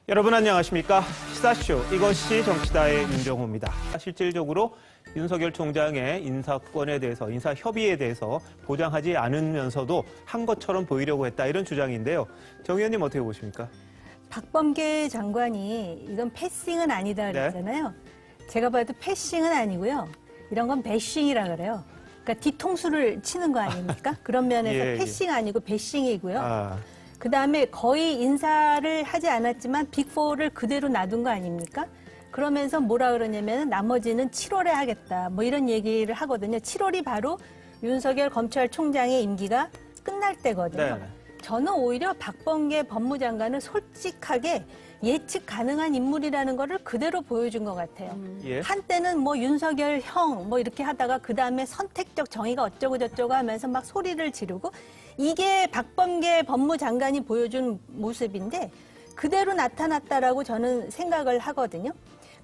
여러분 안녕하십니까? 시사쇼 이것이 정치다의 윤정호입니다. 실질적으로 윤석열 총장의 인사권에 대해서, 인사협의에 대해서 보장하지 않으면서도 한 것처럼 보이려고 했다, 이런 주장인데요. 정 의원님 어떻게 보십니까? 박범계 장관이 이건 패싱은 아니다 그랬잖아요. 제가 봐도 패싱은 아니고요. 이런 건 배싱이라 그래요. 그러니까 뒤통수를 치는 거 아닙니까? 그런 면에서 패싱 아니고 배싱이고요. 그다음에 거의 인사를 하지 않았지만 빅4를 그대로 놔둔 거 아닙니까? 그러면서 뭐라 그러냐면 나머지는 7월에 하겠다, 뭐 이런 얘기를 하거든요. 7월이 바로 윤석열 검찰총장의 임기가 끝날 때거든요. 저는 오히려 박범계 법무장관은 솔직하게 예측 가능한 인물이라는 거를 그대로 보여준 것 같아요. 한때는 뭐 윤석열 형 뭐 이렇게 하다가 그 다음에 선택적 정의가 어쩌고 저쩌고 하면서 막 소리를 지르고, 이게 박범계 법무장관이 보여준 모습인데 그대로 나타났다라고 저는 생각을 하거든요.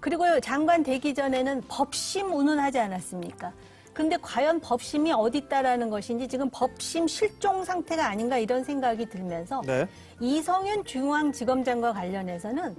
그리고 장관 되기 전에는 법심 운운하지 않았습니까? 근데 과연 법심이 어디 있다라는 것인지 지금 법심 실종 상태가 아닌가, 이런 생각이 들면서 이성윤 중앙지검장과 관련해서는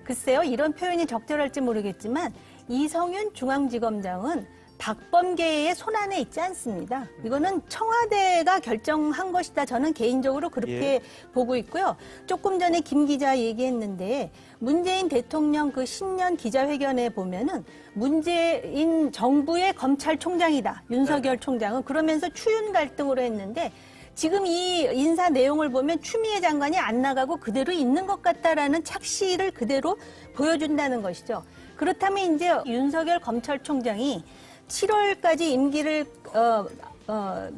글쎄요, 이런 표현이 적절할지 모르겠지만 이성윤 중앙지검장은 박범계의 손안에 있지 않습니다. 이거는 청와대가 결정한 것이다, 저는 개인적으로 그렇게 보고 있고요. 조금 전에 김 기자 얘기했는데 문재인 대통령 그 신년 기자회견에 보면은 문재인 정부의 검찰총장이다, 윤석열 총장은. 그러면서 추윤 갈등으로 했는데 지금 이 인사 내용을 보면 추미애 장관이 안 나가고 그대로 있는 것 같다라는 착시를 그대로 보여준다는 것이죠. 그렇다면 이제 윤석열 검찰총장이 7월까지 임기를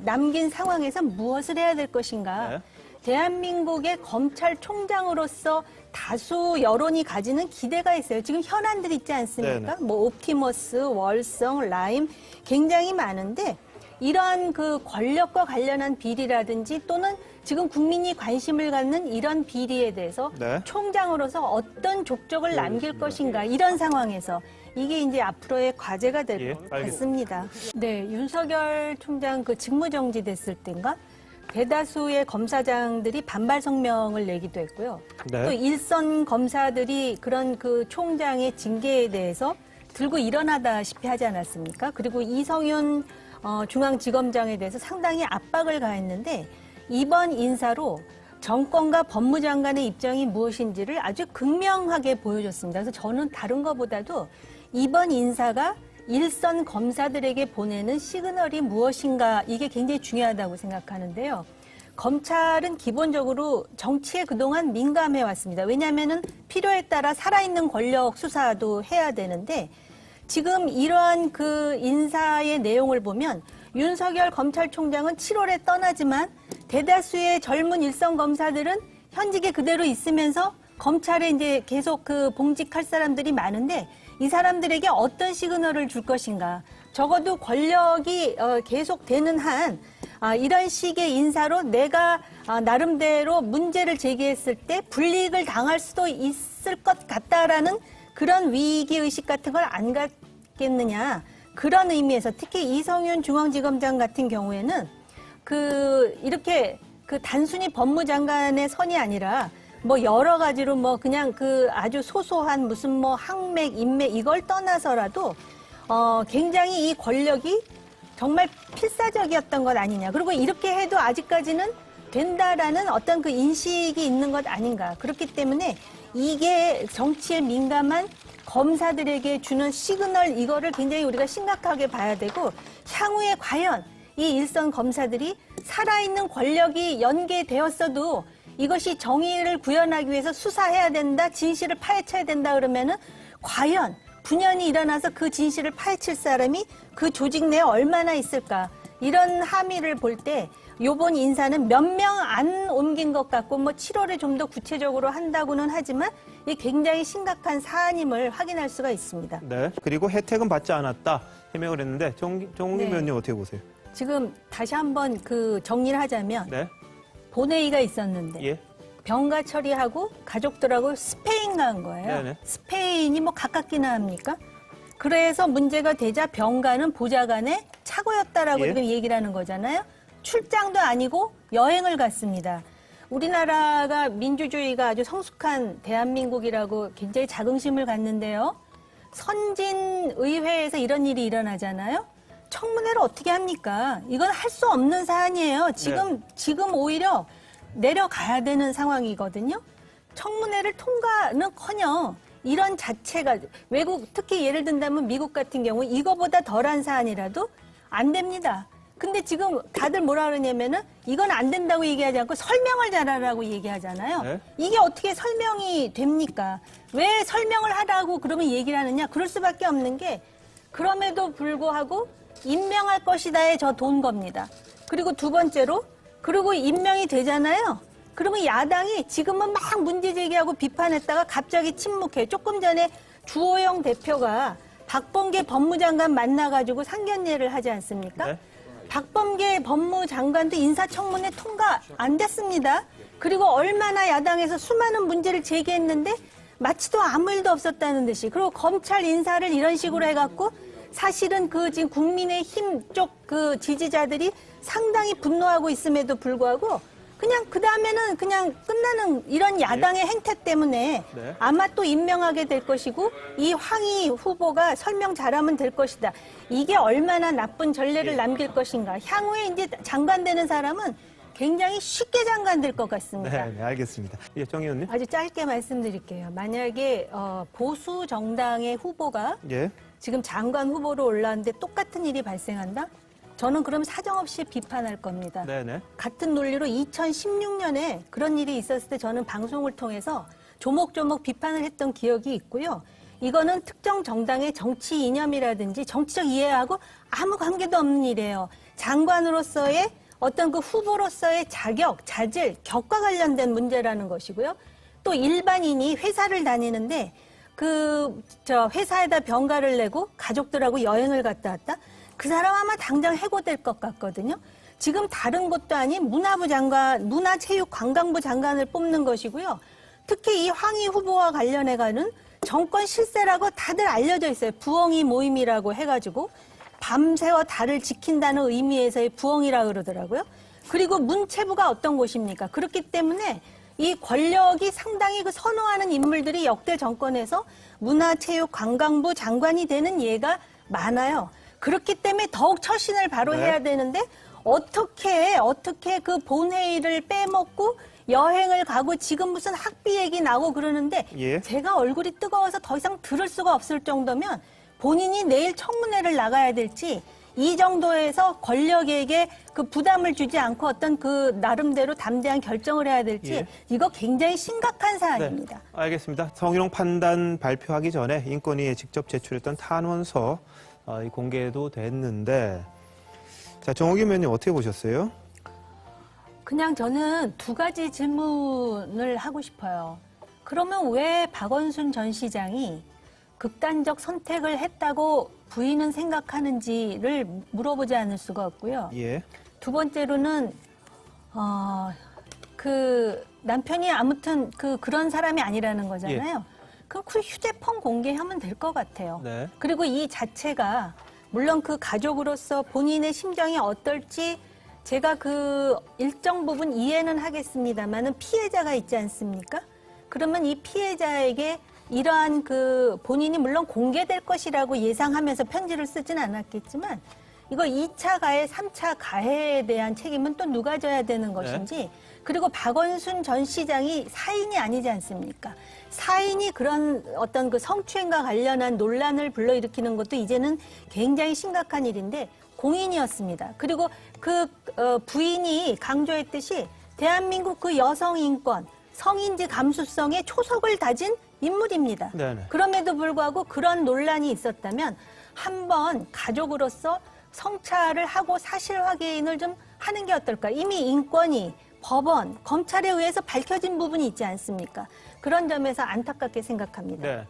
남긴 상황에서 무엇을 해야 될 것인가? 대한민국의 검찰총장으로서 다수 여론이 가지는 기대가 있어요. 지금 현안들 있지 않습니까? 뭐 옵티머스, 월성, 라임 굉장히 많은데 이러한 그 권력과 관련한 비리라든지 또는 지금 국민이 관심을 갖는 이런 비리에 대해서 총장으로서 어떤 족적을 남길 것인가, 이런 상황에서 이게 이제 앞으로의 과제가 될 것 같습니다. 네, 윤석열 총장 그 직무정지 됐을 때인가 대다수의 검사장들이 반발 성명을 내기도 했고요. 또 일선 검사들이 그런 그 총장의 징계에 대해서 들고 일어나다시피 하지 않았습니까? 그리고 이성윤 중앙지검장에 대해서 상당히 압박을 가했는데 이번 인사로 정권과 법무장관의 입장이 무엇인지를 아주 극명하게 보여줬습니다. 그래서 저는 다른 것보다도 이번 인사가 일선 검사들에게 보내는 시그널이 무엇인가, 이게 굉장히 중요하다고 생각하는데요. 검찰은 기본적으로 정치에 그동안 민감해 왔습니다. 왜냐하면은 필요에 따라 살아있는 권력 수사도 해야 되는데 지금 이러한 그 인사의 내용을 보면 윤석열 검찰총장은 7월에 떠나지만 대다수의 젊은 일선 검사들은 현직에 그대로 있으면서 검찰에 이제 계속 그 봉직할 사람들이 많은데 이 사람들에게 어떤 시그널을 줄 것인가. 적어도 권력이 계속되는 한 이런 식의 인사로 내가 나름대로 문제를 제기했을 때 불이익을 당할 수도 있을 것 같다라는 그런 위기의식 같은 걸 안 갖겠느냐. 그런 의미에서 특히 이성윤 중앙지검장 같은 경우에는 이렇게 단순히 법무장관의 선이 아니라 뭐 여러 가지로 뭐 그냥 아주 소소한 무슨 뭐 항맥, 인맥 이걸 떠나서라도 굉장히 이 권력이 정말 필사적이었던 것 아니냐. 그리고 이렇게 해도 아직까지는 된다라는 어떤 그 인식이 있는 것 아닌가. 그렇기 때문에 이게 정치에 민감한 검사들에게 주는 시그널, 이거를 굉장히 우리가 심각하게 봐야 되고, 향후에 과연 이 일선 검사들이 살아있는 권력이 연계되었어도 이것이 정의를 구현하기 위해서 수사해야 된다, 진실을 파헤쳐야 된다 그러면은 과연 분연이 일어나서 그 진실을 파헤칠 사람이 그 조직 내에 얼마나 있을까. 이런 함의를 볼 때 요번 인사는 몇 명 안 옮긴 것 같고 뭐 7월에 좀 더 구체적으로 한다고는 하지만 이게 굉장히 심각한 사안임을 확인할 수가 있습니다. 네. 그리고 혜택은 받지 않았다 해명을 했는데 정국임 의원님 어떻게 보세요? 지금 다시 한번 정리를 하자면 본회의가 있었는데 병가 처리하고 가족들하고 스페인 간 거예요. 스페인이 뭐 가깝기나 합니까? 그래서 문제가 되자 병가는 보좌관의 착오였다라고 지금 얘기를 하는 거잖아요. 출장도 아니고 여행을 갔습니다. 우리나라가 민주주의가 아주 성숙한 대한민국이라고 굉장히 자긍심을 갖는데요. 선진 의회에서 이런 일이 일어나잖아요. 청문회를 어떻게 합니까? 이건 할 수 없는 사안이에요. 지금 오히려 내려가야 되는 상황이거든요. 청문회를 통과는커녕 이런 자체가 외국 특히 예를 든다면 미국 같은 경우 이거보다 덜한 사안이라도 안 됩니다. 근데 지금 다들 뭐라 그러냐면은 이건 안 된다고 얘기하지 않고 설명을 잘하라고 얘기하잖아요. 네. 이게 어떻게 설명이 됩니까? 왜 설명을 하라고 그러면 얘기를 하느냐? 그럴 수밖에 없는 게 그럼에도 불구하고 임명할 것이다에 저 돈 겁니다. 그리고 두 번째로 그리고 임명이 되잖아요. 그러면 야당이 지금은 막 문제 제기하고 비판했다가 갑자기 침묵해. 조금 전에 주호영 대표가 박범계 법무장관 만나가지고 상견례를 하지 않습니까? 네. 박범계 법무장관도 인사청문회 통과 안 됐습니다. 그리고 얼마나 야당에서 수많은 문제를 제기했는데 마치도 아무 일도 없었다는 듯이. 그리고 검찰 인사를 이런 식으로 해갖고 사실은 그 지금 국민의힘 쪽 그 지지자들이 상당히 분노하고 있음에도 불구하고 그냥 그 다음에는 그냥 끝나는 이런 야당의 행태 때문에 네. 아마 또 임명하게 될 것이고 이 황희 후보가 설명 잘하면 될 것이다. 이게 얼마나 나쁜 전례를 남길 것인가. 향후에 이제 장관 되는 사람은 굉장히 쉽게 장관 될 것 같습니다. 네, 알겠습니다. 예, 정 의원님. 아주 짧게 말씀드릴게요. 만약에 보수 정당의 후보가 예. 지금 장관 후보로 올라왔는데 똑같은 일이 발생한다? 저는 그럼 사정없이 비판할 겁니다. 네네. 같은 논리로 2016년에 그런 일이 있었을 때 저는 방송을 통해서 조목조목 비판을 했던 기억이 있고요. 이거는 특정 정당의 정치 이념이라든지 정치적 이해하고 아무 관계도 없는 일이에요. 장관으로서의 어떤 그 후보로서의 자격, 자질, 격과 관련된 문제라는 것이고요. 또 일반인이 회사를 다니는데 회사에다 병가를 내고 가족들하고 여행을 갔다 왔다? 그 사람 아마 당장 해고될 것 같거든요. 지금 다른 것도 아닌 문화부 장관, 문화체육관광부 장관을 뽑는 것이고요. 특히 이 황희 후보와 관련해가는 정권 실세라고 다들 알려져 있어요. 부엉이 모임이라고 해가지고 밤새워 달을 지킨다는 의미에서의 부엉이라 그러더라고요. 그리고 문체부가 어떤 곳입니까? 그렇기 때문에 이 권력이 상당히 그 선호하는 인물들이 역대 정권에서 문화체육관광부 장관이 되는 예가 많아요. 그렇기 때문에 더욱 처신을 바로 네. 해야 되는데 어떻게 그 본회의를 빼먹고 여행을 가고 지금 무슨 학비 얘기 나고 그러는데 예. 제가 얼굴이 뜨거워서 더 이상 들을 수가 없을 정도면 본인이 내일 청문회를 나가야 될지 이 정도에서 권력에게 그 부담을 주지 않고 어떤 그 나름대로 담대한 결정을 해야 될지 예. 이거 굉장히 심각한 사안입니다. 네, 알겠습니다. 성희롱 판단 발표하기 전에 인권위에 직접 제출했던 탄원서 공개도 됐는데, 자, 정옥임 의원님 어떻게 보셨어요? 그냥 저는 두 가지 질문을 하고 싶어요. 그러면 왜 박원순 전 시장이 극단적 선택을 했다고 부인은 생각하는지를 물어보지 않을 수가 없고요. 예. 두 번째로는 그 남편이 아무튼 그런 사람이 아니라는 거잖아요. 그럼 그 휴대폰 공개하면 될 것 같아요. 네. 그리고 이 자체가 물론 그 가족으로서 본인의 심정이 어떨지 제가 그 일정 부분 이해는 하겠습니다만은 피해자가 있지 않습니까? 그러면 이 피해자에게 이러한 그 본인이 물론 공개될 것이라고 예상하면서 편지를 쓰진 않았겠지만 이거 2차 가해, 3차 가해에 대한 책임은 또 누가 져야 되는 것인지 그리고 박원순 전 시장이 사인이 아니지 않습니까? 사인이 그런 어떤 그 성추행과 관련한 논란을 불러일으키는 것도 이제는 굉장히 심각한 일인데 공인이었습니다. 그리고 그 부인이 강조했듯이 대한민국 그 여성 인권, 성인지 감수성의 초석을 다진 인물입니다. 네네. 그럼에도 불구하고 그런 논란이 있었다면 한번 가족으로서 성찰을 하고 사실 확인을 좀 하는 게 어떨까. 이미 인권이 법원, 검찰에 의해서 밝혀진 부분이 있지 않습니까? 그런 점에서 안타깝게 생각합니다. 네.